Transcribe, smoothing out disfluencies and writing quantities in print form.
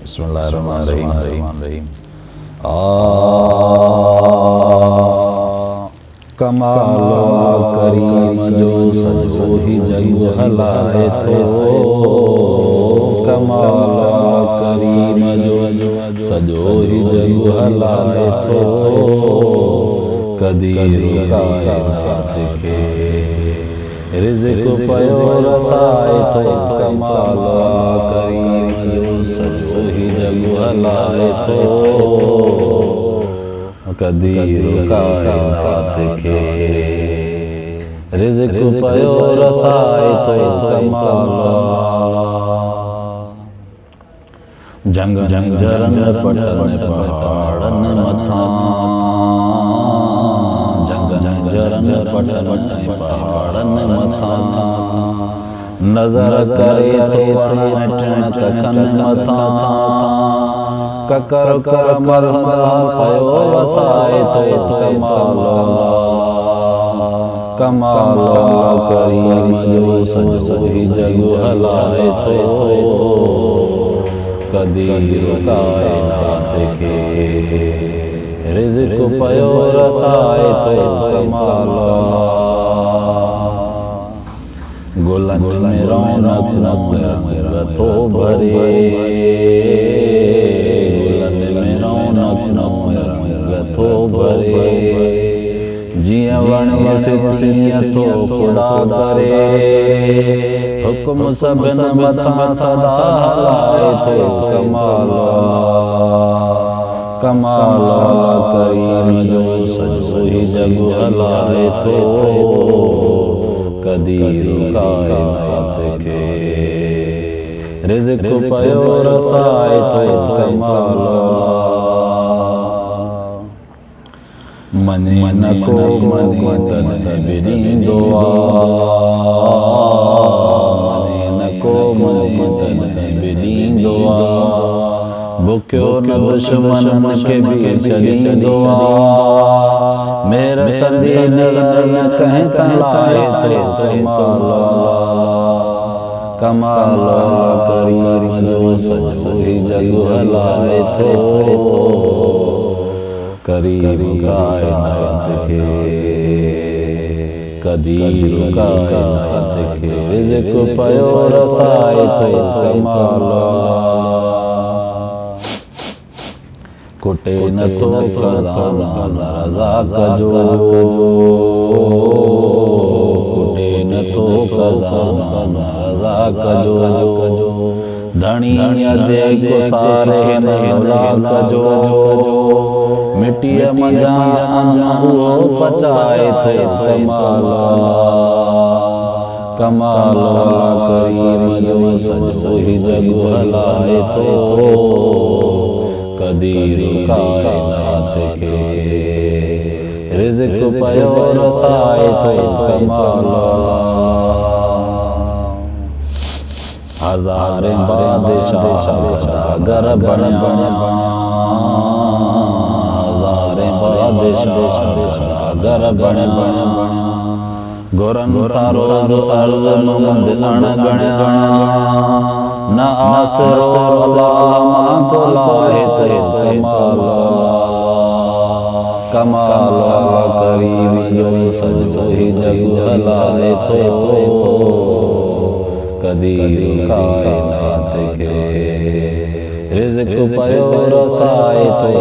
बिस्मिल्लाहिर्रहमानिर्रहीम। कमाल करीम जो सजो ही जग हलाए थो। कमाल करीम जो सजो ही जग हलाए थो। कदीर कायनात खे रिज़्क़ पयो रसाए थो। कमाल करीम जो सजो ही जग हलाए थो। कदीर कायनात खे रिज़्क़ पयो रसाए थो। कमाल जंग जंग जरन पटन पहाड़न मथां। जंग जंग जरन पटन पहाड़न मथां। नज़र करे तो टिण कखन मथां। ककर कर मरमर पयो वसाए थो। कमाल करीम जो सजो ही जग हलाए थो। कदीर कायनात खे रिज़्क़ पयो रसाए थो। कमाल गुलन में रौनक रंग थो भरे। थो भरे जियां वणे सितीअ थो खुदा करे। हुक्म सभिन मथां सदा हलाए थो। कमाल कमाल करीम जो सजो ही जग हलाए थो। कदीर कायनात खे रिज़्क़ पयो रसाए थो। कमाल मने न को मने तन बिनींदो आ। मने न को मने तन बिनींदो आ। बुक्यो न दुश्मनन खे बि छॾींदो आ। मेरा संदी नज़र न कंहिं लाए थो। कमाल करीम जो सजो ही जग हलाए थो। करीम कायनात खे कदीर कायनात खे रिज़्क़ पयो रसाए थो। कमाल कुटे न तो खज़ाना रज़ाक़ जो। कुटे न तो खज़ाना रज़ाक़ जो। धणी अजे गुसारे न औलाद जो। मिट्टीअ मंझां उहो पचाए थो। कमाल करीम जो सजो ही जग हलाए थो। कदीर कायनात खे रिज़्क़ पयो रसाए थो। कमाल हज़ारे बादशाह घर बणिया। घर बणिया गुरन तारो अर्ज़ मुंद अणगणिया। न आसरो अल्लाह को लाए थो। कमाल करीम जो सजो ही जग हलाए थो। कदीर कायनात खे रिज़्क़ पयो रसाए थो।